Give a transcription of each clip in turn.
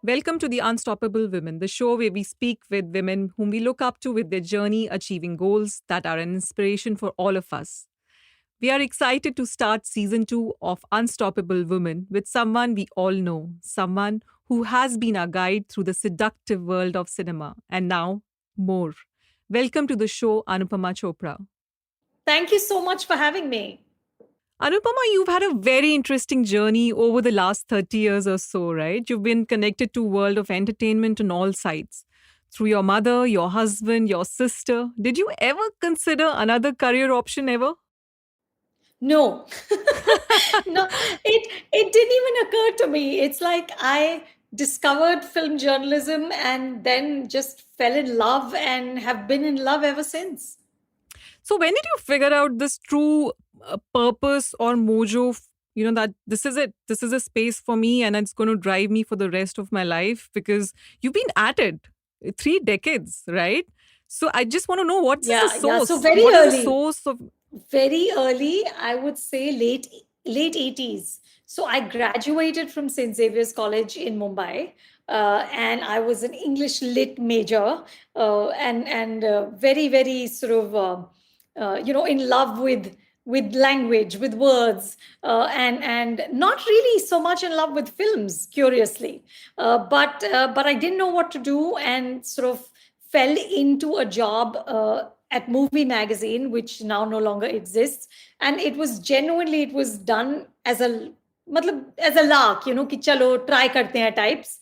Welcome to The Unstoppable Women, the show where we speak with women whom we look up to with their journey achieving goals that are an inspiration for all of us. We are excited to start season 2 of Unstoppable Women with someone we all know, someone who has been our guide through the seductive world of cinema, and now more. Welcome to the show, Anupama Chopra. Thank you so much for having me. Anupama, you've had a very interesting journey over the last 30 years or so, right? You've been connected to world of entertainment on all sides. Through your mother, your husband, your sister. Did you ever consider another career option ever? No, no, it didn't even occur to me. It's like I discovered film journalism and then just fell in love and have been in love ever since. So when did you figure out this true purpose or mojo, that this is it. This is a space for me and it's going to drive me for the rest of my life because you've been at it 3 decades, right? So I just want to know what is the Yeah, yeah. So source? What is the source of very early, I would say late 80s. So I graduated from St. Xavier's College in Mumbai, and I was an English lit major, and very sort of in love with language, with words, and not really so much in love with films, curiously, but I didn't know what to do and sort of fell into a job at Movie Magazine, which now no longer exists. And it was genuinely, it was done as a as a lark, कि चलो try करते हैं types.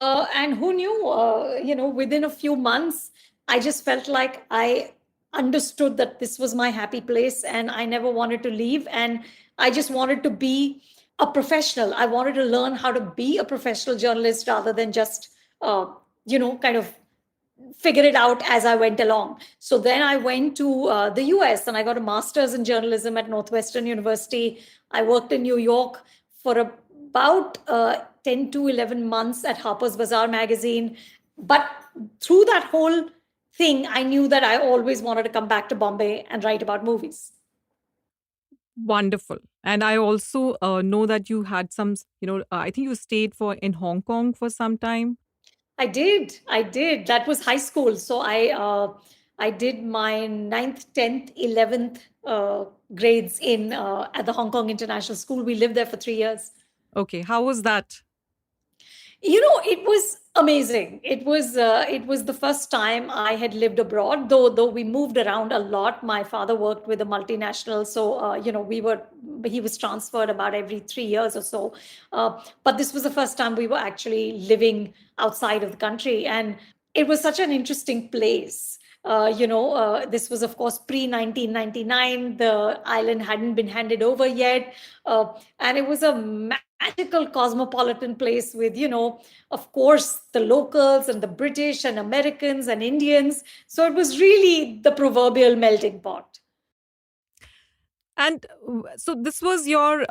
And who knew, within a few months, I just felt like I understood that this was my happy place and I never wanted to leave. And I just wanted to be a professional. I wanted to learn how to be a professional journalist rather than just, kind of figure it out as I went along. So then I went to the US and I got a master's in journalism at Northwestern University. I worked in New York for about 10 to 11 months at Harper's Bazaar magazine. But through that whole thing, I knew that I always wanted to come back to Bombay and write about movies. wonderful. And I also know that you had some, I think you stayed for in Hong Kong for some time. I did. I did. That was high school. So I did my ninth, 10th, 11th grades in at the Hong Kong International School. We lived there for 3 years. Okay, how was that? It was amazing. It was the first time I had lived abroad, though we moved around a lot. My father worked with a multinational, so he was transferred about every 3 years or so. But this was the first time we were actually living outside of the country, and it was such an interesting place. This was, of course, pre 1999. The island hadn't been handed over yet. And it was a magical cosmopolitan place with, of course, the locals and the British and Americans and Indians. So it was really the proverbial melting pot. And so this was your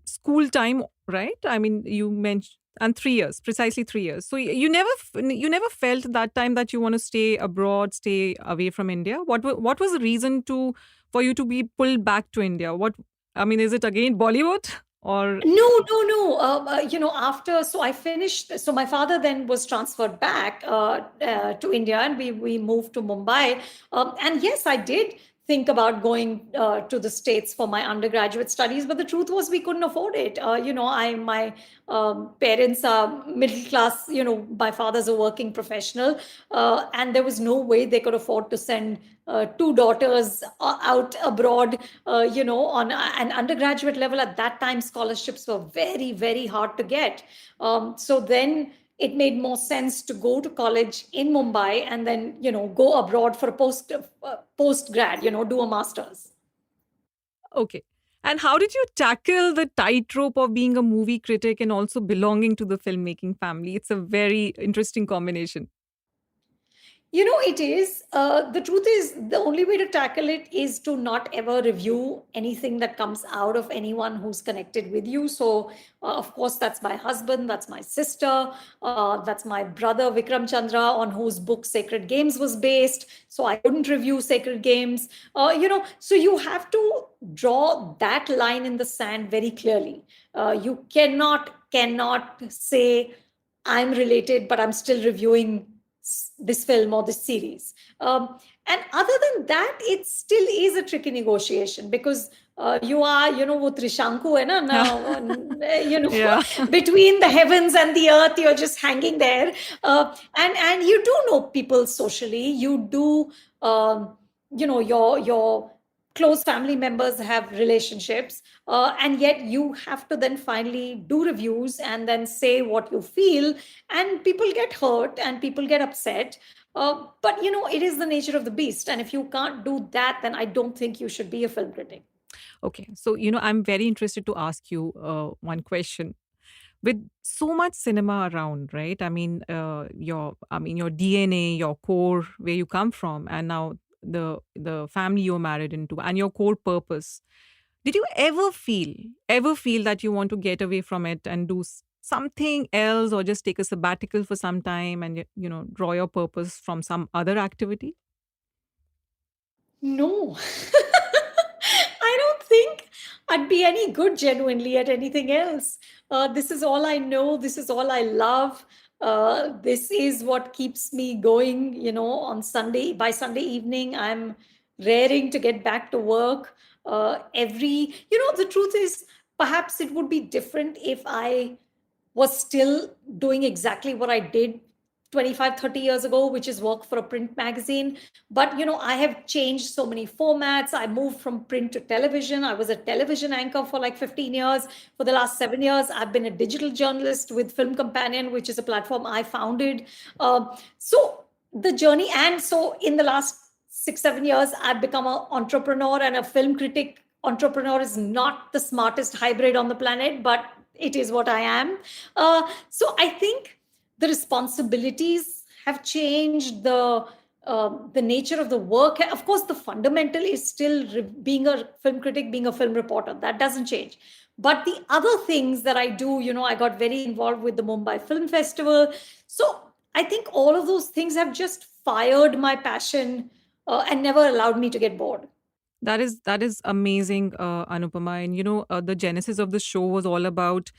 school time, right? I mean, you mentioned and 3 years, precisely 3 years. So you never felt that time that you want to stay abroad, stay away from India. What was the reason to for you to be pulled back to India? What I mean, is it again Bollywood or No, no, no. After, so I finished. So my father then was transferred back to India, and we moved to Mumbai. And yes, I did think about going to the States for my undergraduate studies, but the truth was we couldn't afford it. I my parents are middle class. My father's a working professional, and there was no way they could afford to send two daughters out abroad, on an undergraduate level. At that time, scholarships were very, very hard to get. So then it made more sense to go to college in Mumbai and then, go abroad for a post grad, do a master's. okay? And how did you tackle the tightrope of being a movie critic and also belonging to the filmmaking family? It's a very interesting combination. It is. The truth is, the only way to tackle it is to not ever review anything that comes out of anyone who's connected with you. So, of course, that's my husband, that's my sister, that's my brother Vikram Chandra, on whose book Sacred Games was based. So I couldn't review Sacred Games. So you have to draw that line in the sand very clearly. You cannot say I'm related, but I'm still reviewing this film or this series. And other than that, it still is a tricky negotiation because you are, wo Trishanku hai na, Yeah. between the heavens and the earth, you're just hanging there. And you do know people socially. You do, your close family members have relationships, and yet you have to then finally do reviews and then say what you feel, and people get hurt and people get upset. But it is the nature of the beast, and if you can't do that, then I don't think you should be a film critic. Okay. So, I'm very interested to ask you one question. With so much cinema around, right? Your DNA, your core, where you come from, and now the family you're married into, and your core purpose. Did you ever feel that you want to get away from it and do something else, or just take a sabbatical for some time and draw your purpose from some other activity? No. I don't think I'd be any good genuinely at anything else. This is all I know. This is all I love. This is what keeps me going. On Sunday, by Sunday evening, I'm raring to get back to work. The truth is, perhaps it would be different if I was still doing exactly what I did 25, 30 years ago, which is work for a print magazine. But I have changed so many formats. I moved from print to television. I was a television anchor for like 15 years. For the last 7 years, I've been a digital journalist with Film Companion, which is a platform I founded. So the journey, and so in the last 6, 7 years, I've become an entrepreneur and a film critic. Entrepreneur is not the smartest hybrid on the planet, but it is what I am. So I think the responsibilities have changed. The nature of the work, of course, the fundamental is still being a film critic, being a film reporter. That doesn't change. But the other things that I do, I got very involved with the Mumbai Film Festival. So I think all of those things have just fired my passion, and never allowed me to get bored. That is amazing, Anupama. And the genesis of the show was all about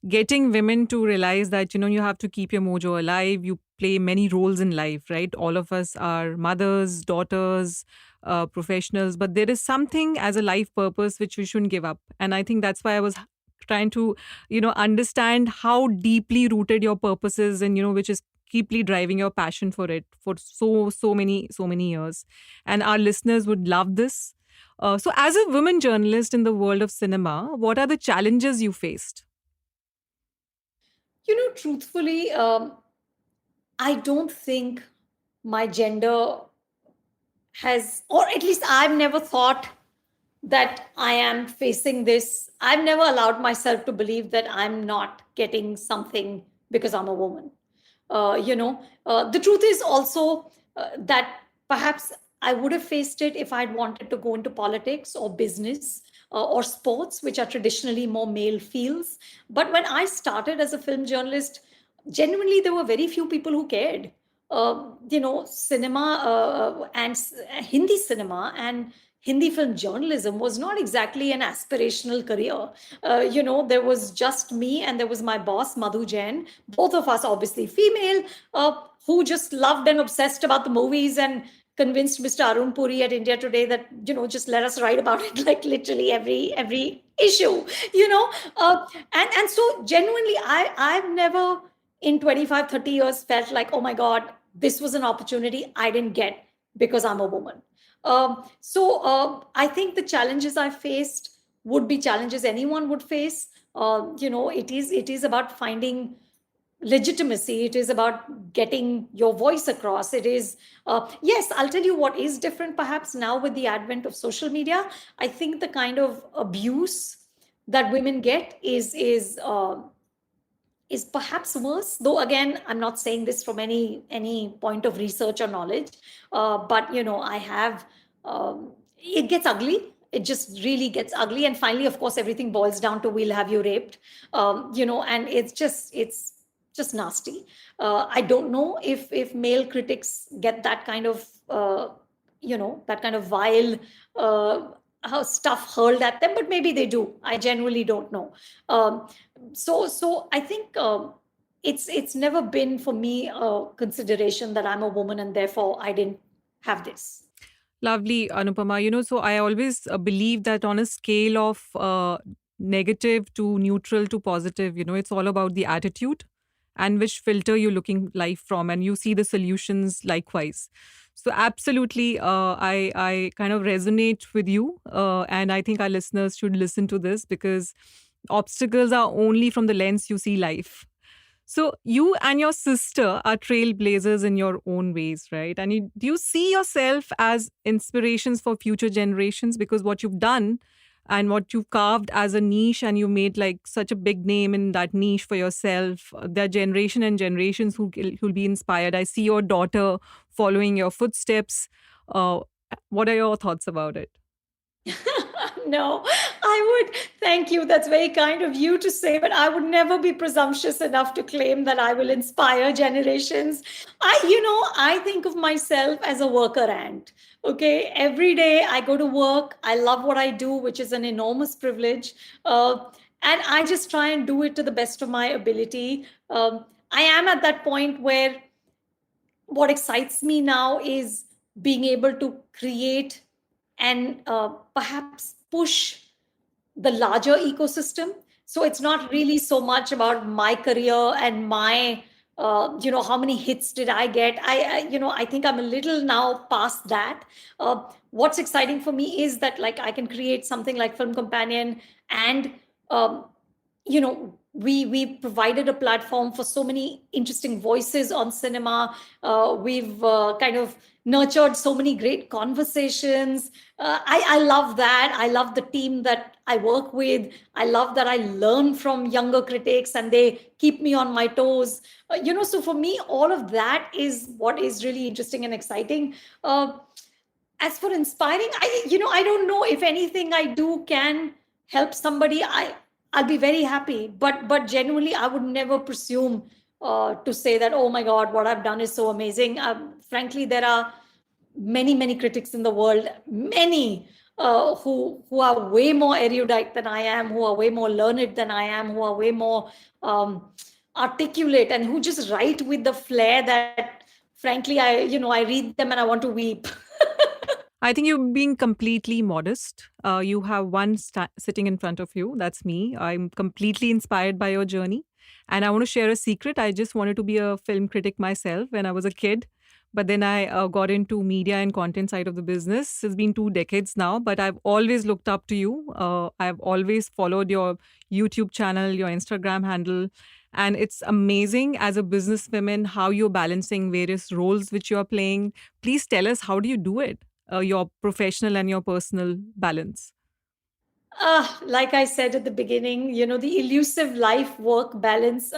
getting women to realize that you have to keep your mojo alive. You play many roles in life, right? All of us are mothers, daughters, professionals, but there is something as a life purpose which we shouldn't give up. And I think that's why I was trying to understand how deeply rooted your purpose is, and which is keeply driving your passion for it for so many years. And our listeners would love this. So as a woman journalist in the world of cinema, what are the challenges you faced? Truthfully, I don't think my gender has, or at least I've never thought that I am facing this. I've never allowed myself to believe that I'm not getting something because I'm a woman. The truth is also that perhaps I would have faced it if I'd wanted to go into politics or business, or sports, which are traditionally more male fields. But when I started as a film journalist, genuinely, there were very few people who cared. Cinema, Hindi cinema and Hindi film journalism was not exactly an aspirational career. There was just me and there was my boss, Madhu Jain, both of us obviously female, who just loved and obsessed about the movies and convinced Mr. Arun Puri at India Today that, just let us write about it like literally every issue, you know. And so genuinely, I've never in 25, 30 years felt like, oh my God, this was an opportunity I didn't get because I'm a woman. I think the challenges I faced would be challenges anyone would face. It is about finding legitimacy. It is about getting your voice across. It is, yes, I'll tell you what is different perhaps now with the advent of social media. I think the kind of abuse that women get is perhaps worse, though again I'm not saying this from any point of research or knowledge. But I have, it gets ugly. It just really gets ugly, and finally, of course, everything boils down to we'll have you raped. And it's just nasty. I don't know if male critics get that kind of vile stuff hurled at them, but maybe they do. I genuinely don't know. um, so I think, it's never been for me a consideration that I'm a woman and therefore I didn't have this. Lovely, Anupama. So I always believe that on a scale of negative to neutral to positive, it's all about the attitude and which filter you're looking life from, and you see the solutions likewise. So absolutely, I kind of resonate with you, and I think our listeners should listen to this because obstacles are only from the lens you see life. So you and your sister are trailblazers in your own ways, right? And do you see yourself as inspirations for future generations? Because what you've done and what you've carved as a niche, and you made like such a big name in that niche for yourself. There are generation and generations who'll be inspired. I see your daughter following your footsteps. Uh, what are your thoughts about it? No, I would thank you. That's very kind of you to say, but I would never be presumptuous enough to claim that I will inspire generations. I think of myself as a worker ant. Okay, every day I go to work. I love what I do, which is an enormous privilege. And I just try and do it to the best of my ability. I am at that point where what excites me now is being able to create and perhaps push the larger ecosystem. So it's not really so much about my career and my how many hits did I get. I think I'm a little now past that. What's exciting for me is that like I can create something like Film Companion, and um, we provided a platform for so many interesting voices on cinema. We've kind of nurtured so many great conversations. I love that. I love the team that I work with. I love that I learn from younger critics and they keep me on my toes. So for me, all of that is what is really interesting and exciting. As for inspiring, I don't know if anything I do can help somebody. I'll be very happy, but genuinely I would never presume to say that, oh my god, what I've done is so amazing. Frankly, there are many critics in the world, many who are way more erudite than I am, who are way more learned than I am, who are way more articulate, and who just write with the flair that frankly I read them and I want to weep. I think you're being completely modest. You have one sitting in front of you. That's me. I'm completely inspired by your journey. And I want to share a secret. I just wanted to be a film critic myself when I was a kid. But then I got into media and content side of the business. It's been 2 decades now, but I've always looked up to you. I've always followed your YouTube channel, your Instagram handle. And it's amazing as a businesswoman how you're balancing various roles which you're playing. Please tell us, how do you do it? Your professional and your personal balance? Like I said at the beginning, the elusive life work balance.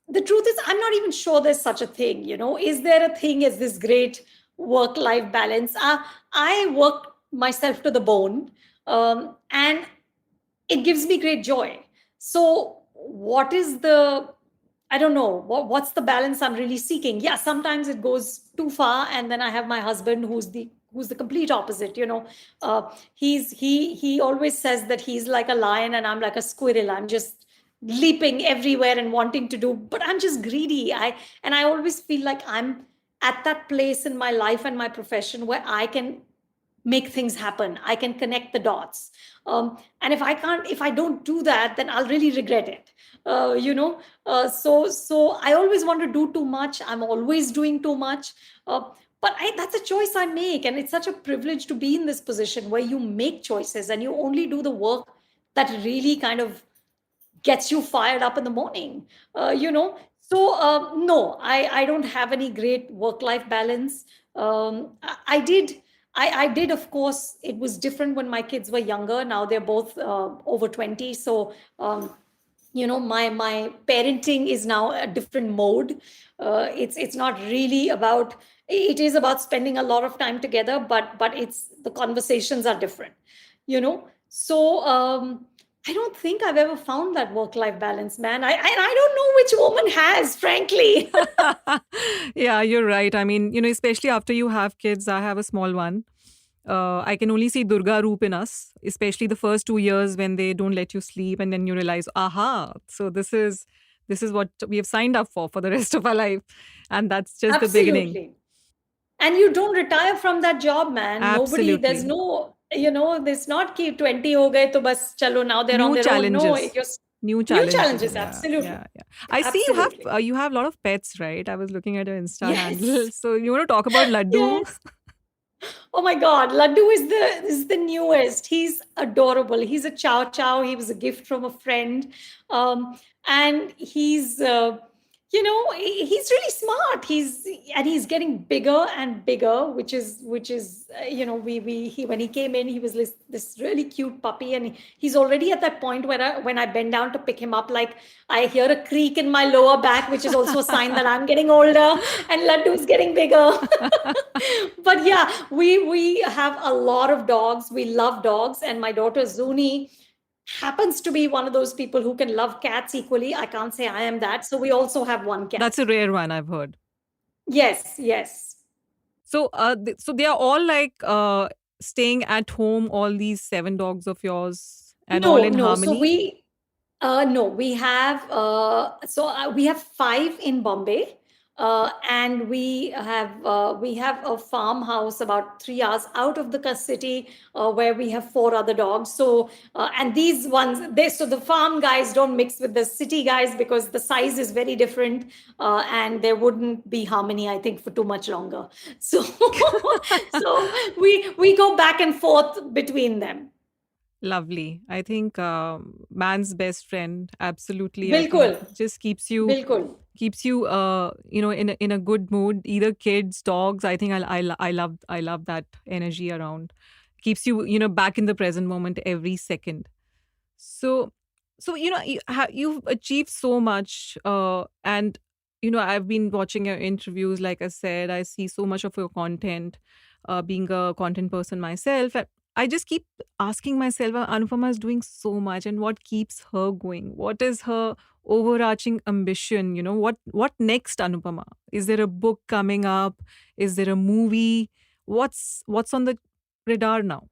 The truth is, I'm not even sure there's such a thing. Is there a thing as this great work life balance? I work myself to the bone, and it gives me great joy. So, what is the I don't know what's the balance I'm really seeking. Yeah, sometimes it goes too far, and then I have my husband who's the complete opposite. He always says that he's like a lion and I'm like a squirrel. I'm just leaping everywhere and wanting to do, but I'm just greedy. I always feel like I'm at that place in my life and my profession where I can make things happen. I can connect the dots. And if I don't do that, then I'll really regret it. So I always want to do too much. I'm always doing too much. But that's a choice I make, and it's such a privilege to be in this position where you make choices and you only do the work that really kind of gets you fired up in the morning. So no, I don't have any great work life balance. I did. I did, of course. It was different when my kids were younger. Now they're both over 20. So, my parenting is now a different mode. It's not really about. It is about spending a lot of time together, but it's the conversations are different. So I don't think I've ever found that work life balance, man. I don't know which woman has, frankly. Yeah, you're right. I mean, especially after you have kids, I have a small one. I can only see Durga Roop in us, especially the first 2 years when they don't let you sleep, and then you realize, aha, so this is what we have signed up for the rest of our life. And that's just the beginning. Absolutely. And you don't retire from that job, man. Nobody, there's Absolutely. no, there's not ki 20 ho gaye to bas chalo, now they're on New their own. No, challenges. New new challenges. challenges. Yeah, Absolutely. yeah, yeah. I see Absolutely. you have a lot of pets, right? I was looking at your Insta handle. Yes. So you want to talk about Laddu? Yes. Oh my God, Laddu is the newest. He's adorable. He's a chow chow. He was a gift from a friend, and he's really smart. He's getting bigger and bigger, which is when he came in, he was this really cute puppy, and he's already at that point where when I bend down to pick him up, like I hear a creak in my lower back, which is also a sign that I'm getting older and Laddu's getting bigger. But yeah, we have a lot of dogs. We love dogs, and my daughter Zuni happens to be one of those people who can love cats equally. I can't say I am that. So we also have one That's cat. a rare one, I've heard. Yes, yes. So, so they are all like staying at home. All these 7 dogs of yours, and all No, in no. So harmony. no, we have 5 in Bombay, and we have a farmhouse about 3 hours out of the city, where we have 4 other dogs. So and these ones, so the farm guys don't mix with the city guys because the size is very different, and there wouldn't be harmony, I think, for too much longer. So we go back and forth between them. Lovely. I think man's best friend. Absolutely. I think Bilkul, just bilkul. keeps you in a good mood. Either kids, dogs. I think I love that energy around. Keeps you back in the present moment every second. So you've achieved so much, and I've been watching your interviews. Like I said, I see so much of your content. Being a content person myself, I just keep asking myself, Anupama is doing so much, and what keeps her going? What is her overarching ambition? What next, Anupama? Is there a book coming up? Is there a movie? What's on the radar now?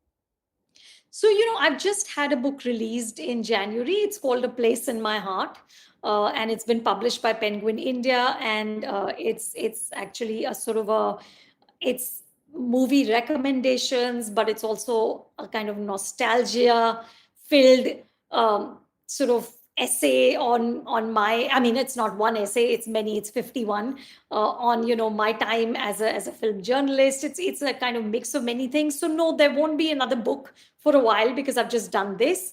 So, I've just had a book released in January. It's called A Place in My Heart. And it's been published by Penguin India. And it's actually a sort of it's movie recommendations, but it's also a kind of nostalgia filled sort of essay on my, I mean, it's not one essay, it's many, it's 51, on my time as a film journalist. It's a kind of mix of many things. So no, there won't be another book for a while because I've just done this.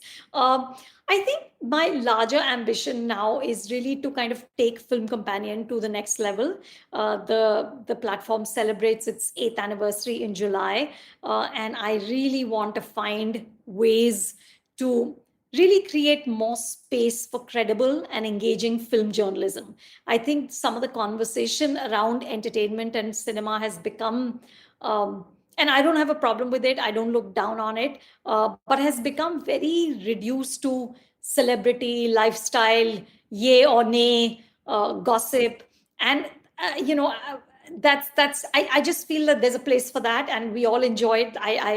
I think my larger ambition now is really to kind of take Film Companion to the next level. The platform celebrates its 8th anniversary in July, and I really want to find ways to really create more space for credible and engaging film journalism. I think some of the conversation around entertainment and cinema has become, and I don't have a problem with it, I don't look down on it, but has become very reduced to celebrity, lifestyle, yay or nay, gossip. And, I just feel that there's a place for that and we all enjoy it.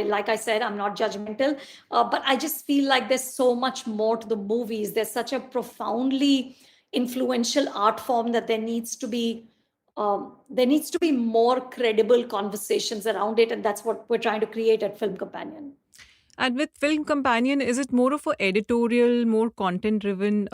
Like I said, I'm not judgmental, but I just feel like there's so much more to the movies. There's such a profoundly influential art form that there needs to be more credible conversations around it, and that's what we're trying to create at Film Companion. And with Film Companion, is it more of a editorial, more content driven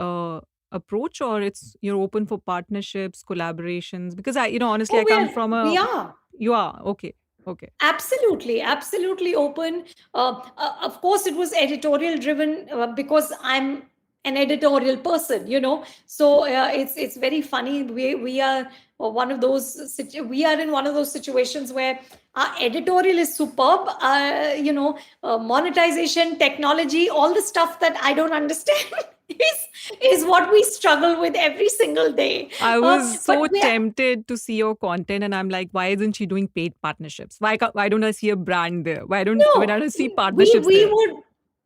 approach, or you're open for partnerships, collaborations? Because honestly, Oh, I come from we a are. you are okay, okay. Absolutely, absolutely open. Of course, it was editorial driven, because I'm an editorial person. So it's very funny. We are we are in one of those situations where our editorial is superb. Monetization, technology, all the stuff that I don't understand is what we struggle with every single day. I was But so tempted to see your content, and I'm like, why isn't she doing paid partnerships? Why don't I see a brand there? Why don't no, I see we partnerships we there? would.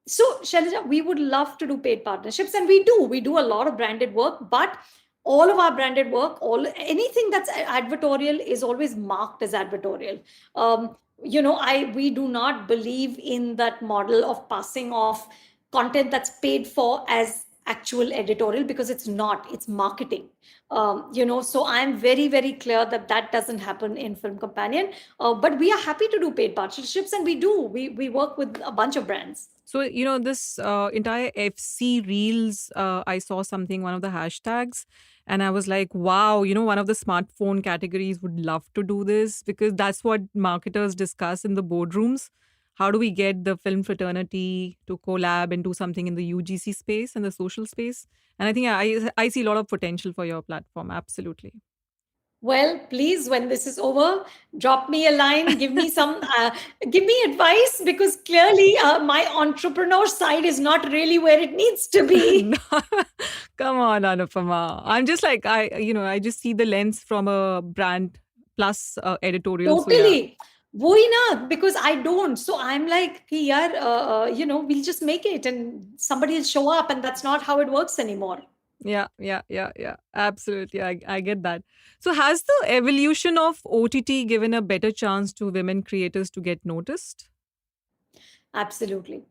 So, Shailja, we would love to do paid partnerships, and we do. We do a lot of branded work, but all of our branded work, anything that's advertorial is always marked as advertorial. We do not believe in that model of passing off content that's paid for as actual editorial, because it's not, it's marketing. So I'm very, very clear that that doesn't happen in Film Companion. But we are happy to do paid partnerships, and we work with a bunch of brands. So, this entire FC Reels, I saw something, one of the hashtags, and I was like, wow, one of the smartphone categories would love to do this because that's what marketers discuss in the boardrooms. How do we get the film fraternity to collab and do something in the UGC space and the social space? And I think I see a lot of potential for your platform. Absolutely. Well, please, when this is over, drop me a line, give me advice, because clearly my entrepreneur side is not really where it needs to No, be. come on, Anupama. I'm just like I just see the lens from a brand plus editorial. So yeah, Totally. Wohi na, because I don't. So I'm like, "Ki yaar, we'll just make it and somebody will show up." And that's not how it works anymore. yeah. Absolutely, I get that. So has the evolution of OTT given a better chance to women creators to get noticed? Absolutely.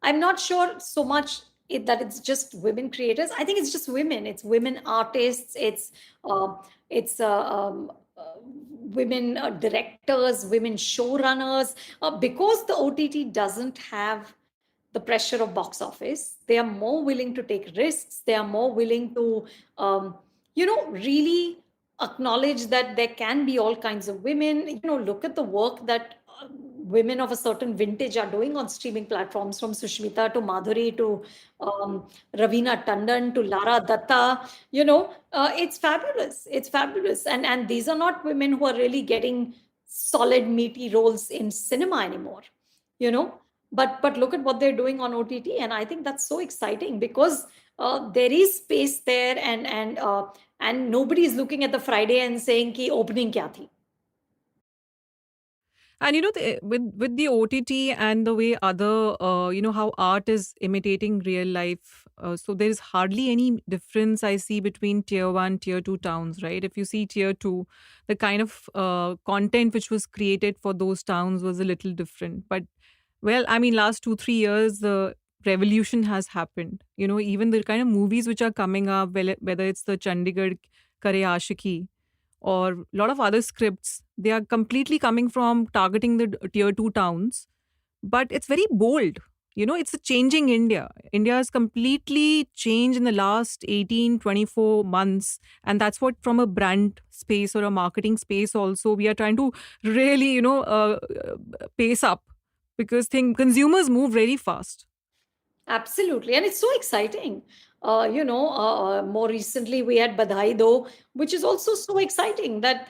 I'm not sure so much that it's just women creators. I think it's just women. It's women artists. Uh, it's women directors, women showrunners. Because the OTT doesn't have the pressure of box office, they are more willing to take risks. They are more willing to, really acknowledge that there can be all kinds of women. Look at the work that women of a certain vintage are doing on streaming platforms, from Sushmita to Madhuri to Ravina Tandon to Lara Datta. It's fabulous. It's fabulous. And these are not women who are really getting solid, meaty roles in cinema anymore. You know, but look at what they're doing on OTT, and I think that's so exciting, because there is space there, and nobody is looking at the Friday and saying ki opening kya thi. And with the OTT and the way other how art is imitating real life, so there is hardly any difference I see between tier 1 tier 2 towns, right? If you see tier 2, the kind of content which was created for those towns was a little different. But well, I mean, last 2 3 years the revolution has happened. Even the kind of movies which are coming up, whether it's the Chandigarh Kare Ashiki or a lot of other scripts, they are completely coming from targeting the tier 2 towns, but it's very bold. It's a changing India. India has completely changed in the last 18 24 months, and that's what, from a brand space or a marketing space also, we are trying to really pace up, because consumers move very fast. Absolutely, and it's so exciting. More recently we had Badhai Do, which is also so exciting, that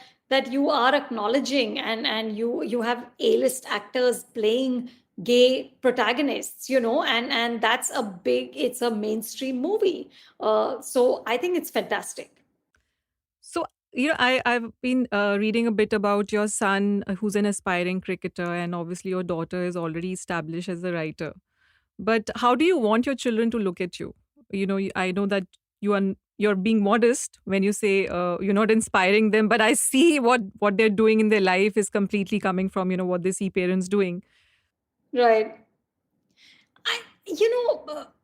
you are acknowledging, and you have A-list actors playing gay protagonists, and that's it's a mainstream movie. So I think it's fantastic. So, I've been reading a bit about your son, who's an aspiring cricketer, and obviously your daughter is already established as a writer. But how do you want your children to look at you? I know that you're being modest when you say you're not inspiring them, but I see what they're doing in their life is completely coming from what they see parents doing. Right.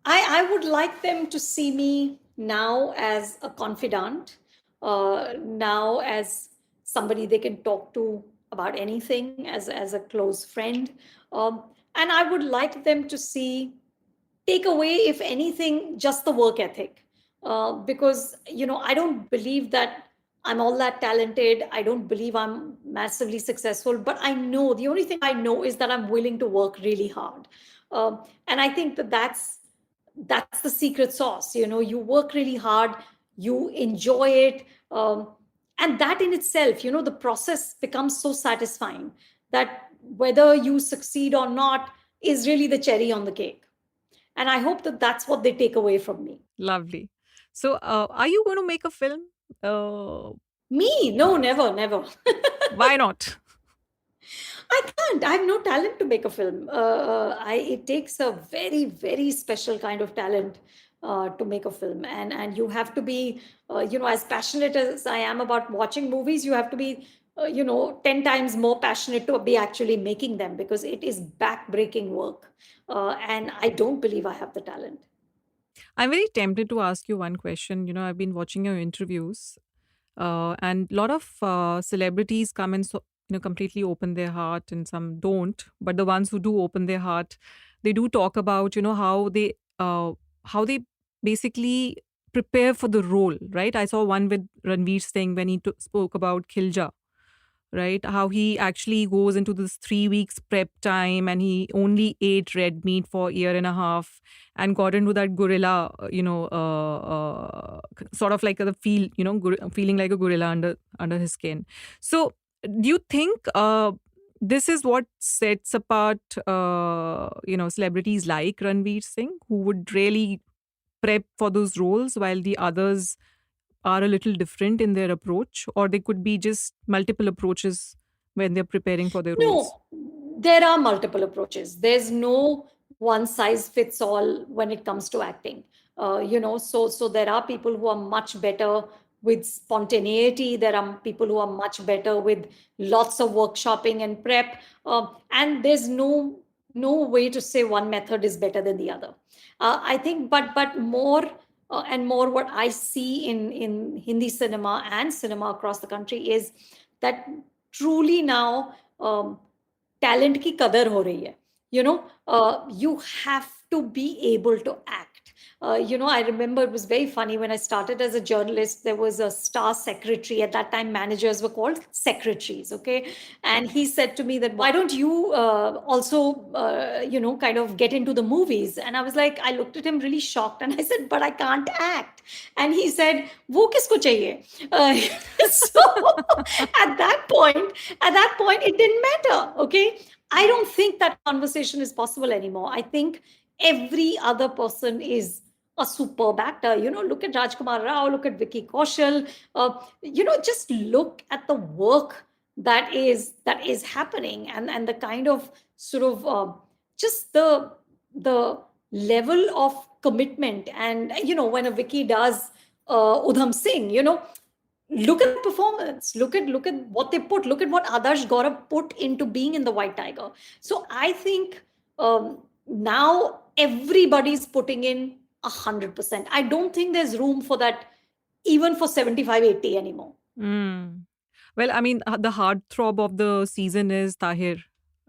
I would like them to see me now as a confidant, now as somebody they can talk to about anything, as a close friend. And I would like them to see, take away, if anything, just the work ethic. Because, I don't believe that I'm all that talented. I don't believe I'm massively successful, but I know, the only thing I know is that I'm willing to work really hard. And I think that that's the secret sauce. You work really hard, you enjoy it. And that in itself, the process becomes so satisfying, that whether you succeed or not is really the cherry on the cake. And I hope that that's what they take away from me. Lovely. So, are you going to make a film? Uh, Me? No, never, never. why not? I can't. I have no talent to make a film. It takes a very, very special kind of talent to make a film, and you have to be, as passionate as I am about watching movies, you have to be, 10 times more passionate to be actually making them, because it is back-breaking work, and I don't believe I have the talent. I'm very tempted to ask you one question. I've been watching your interviews, and a lot of celebrities come and completely open their heart, and some don't. But the ones who do open their heart, they do talk about how they basically prepare for the role, right? I saw one with Ranveer Singh when he spoke about Khilja, right? How he actually goes into this 3 weeks prep time, and he only ate red meat for a year and a half and got into that gorilla, sort of like the feeling like a gorilla under his skin. So, do you think this is what sets apart, celebrities like Ranveer Singh, who would really prep for those roles while the others are a little different in their approach, or they could be just multiple approaches when they're preparing for their roles? No, there are multiple approaches. There's no one size fits all when it comes to acting. So there are people who are much better with spontaneity. There are people who are much better with lots of workshopping and prep. And there's no way to say one method is better than the other. I think, but more and more, what I see in Hindi cinema and cinema across the country is that truly now talent की कदर हो रही है you have to be able to act. I remember it was very funny when I started as a journalist. There was a star secretary at that time. Managers were called secretaries, okay? And he said to me that, why don't you also, kind of get into the movies? And I was like, I looked at him really shocked, and I said, but I can't act. And he said, "वो किसको चाहिए?" So at that point, it didn't matter. Okay, I don't think that conversation is possible anymore. I think every other person is a superb actor. Look at Rajkumar Rao, look at Vicky Kaushal. Just look at the work that is happening, and the kind of sort of just the level of commitment. And when a Vicky does Udham Singh, look at the performance, look at what they put, look at what Adarsh Gaurav put into being in the White Tiger. So I think now everybody's putting in 100%. I don't think there's room for that even for 75, 80 anymore. Mm. Well, I mean, the heartthrob of the season is Tahir.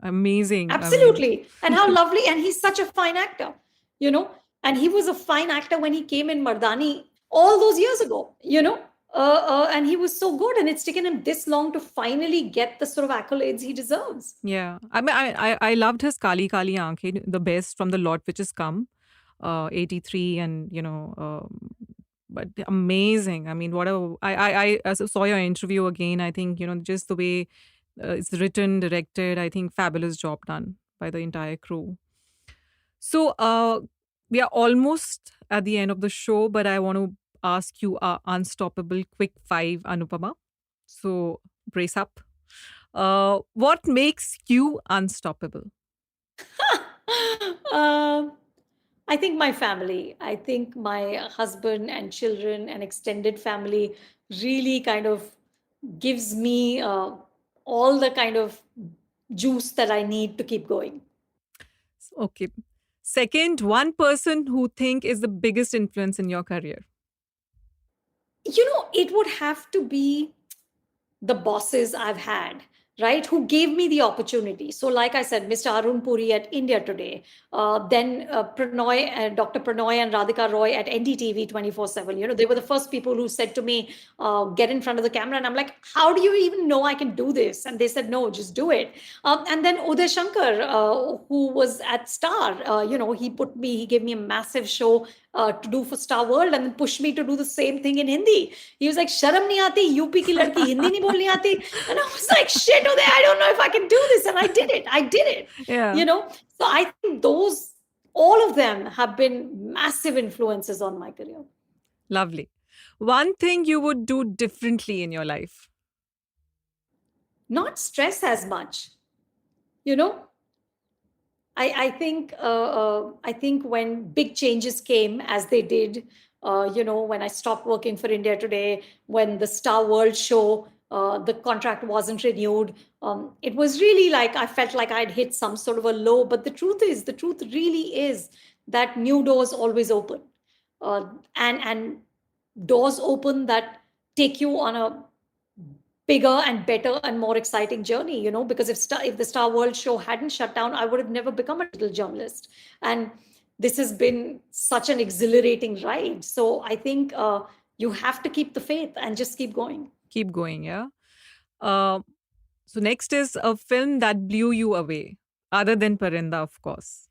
Amazing. I mean, Absolutely. And how lovely. And he's such a fine actor, you know. And he was a fine actor when he came in Mardani all those years ago, and he was so good. And it's taken him this long to finally get the sort of accolades he deserves. yeah. I mean, I loved his Kali Kali Aankhein, the best from the lot which has come, 83, and but amazing. I mean, what a I saw your interview again. I think just the way it's written, directed. I think fabulous job done by the entire crew. So we are almost at the end of the show, but I want to ask you a unstoppable quick five, Anupama. So brace up. What makes you unstoppable? um, I think my family, I think my husband and children and extended family really kind of gives me all the kind of juice that I need to keep going. Okay. Second, one person who think is the biggest influence in your career. It would have to be the bosses I've had, right, who gave me the opportunity. So, like I said, Mr. Arun Puri at India Today, then Dr. Pranoy and Radhika Roy at NDTV 24/7. They were the first people who said to me, get in front of the camera. And I'm like, how do you even know I can do this? And they said, no, just do it. And then Uday Shankar, who was at Star, he gave me a massive show to do for Star World, and then pushed me to do the same thing in Hindi. He was like, Sharam nahi aati, UP ki ladki Hindi nahi bolni aati. And I was like, shit, Uday, I don't know if I can do this. And I did it. Yeah. So I think all of them have been massive influences on my career. Lovely. One thing you would do differently in your life. Not stress as much. You know, I think when big changes came, as they did, when I stopped working for India Today, when the Star World show, the contract wasn't renewed, it was really like I felt like I'd hit some sort of a low. But the truth really is that new doors always open. and doors open that take you on a bigger and better and more exciting journey, because if the Star World show hadn't shut down, I would have never become a digital journalist. And this has been such an exhilarating ride. So I think you have to keep the faith and just keep going. Keep going, yeah. Uh, so next is a film that blew you away, other than Parinda, of course.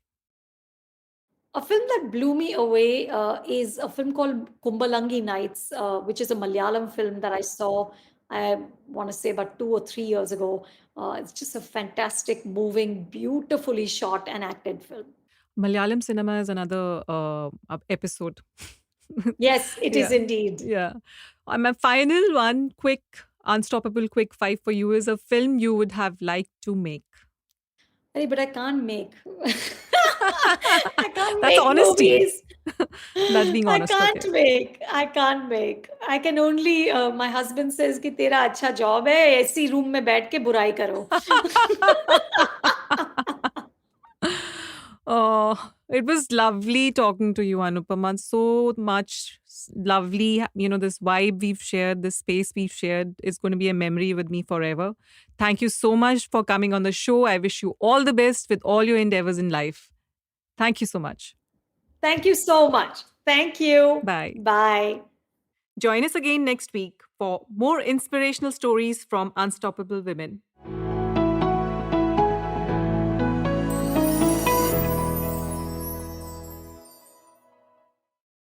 A film that blew me away is a film called Kumbalangi Nights, which is a Malayalam film that I saw, I want to say about 2 or 3 years ago. It's just a fantastic, moving, beautifully shot and acted film. Malayalam cinema is another episode. Yes, it is Yeah, indeed. yeah. My final one, quick, unstoppable, quick five for you is a film you would have liked to make. Hey, but I can't make. I can't That's make honesty. movies. That's being I honest. Okay. can't make. I can't make. I can only. My husband says कि तेरा अच्छा job है ऐसी room में बैठ के बुराई करो. Oh, it was lovely talking to you, Anupama. So much lovely, this vibe we've shared, this space we've shared is going to be a memory with me forever. Thank you so much for coming on the show. I wish you all the best with all your endeavors in life. Thank you so much. Thank you so much. Thank you. Bye. Bye. Join us again next week for more inspirational stories from unstoppable women.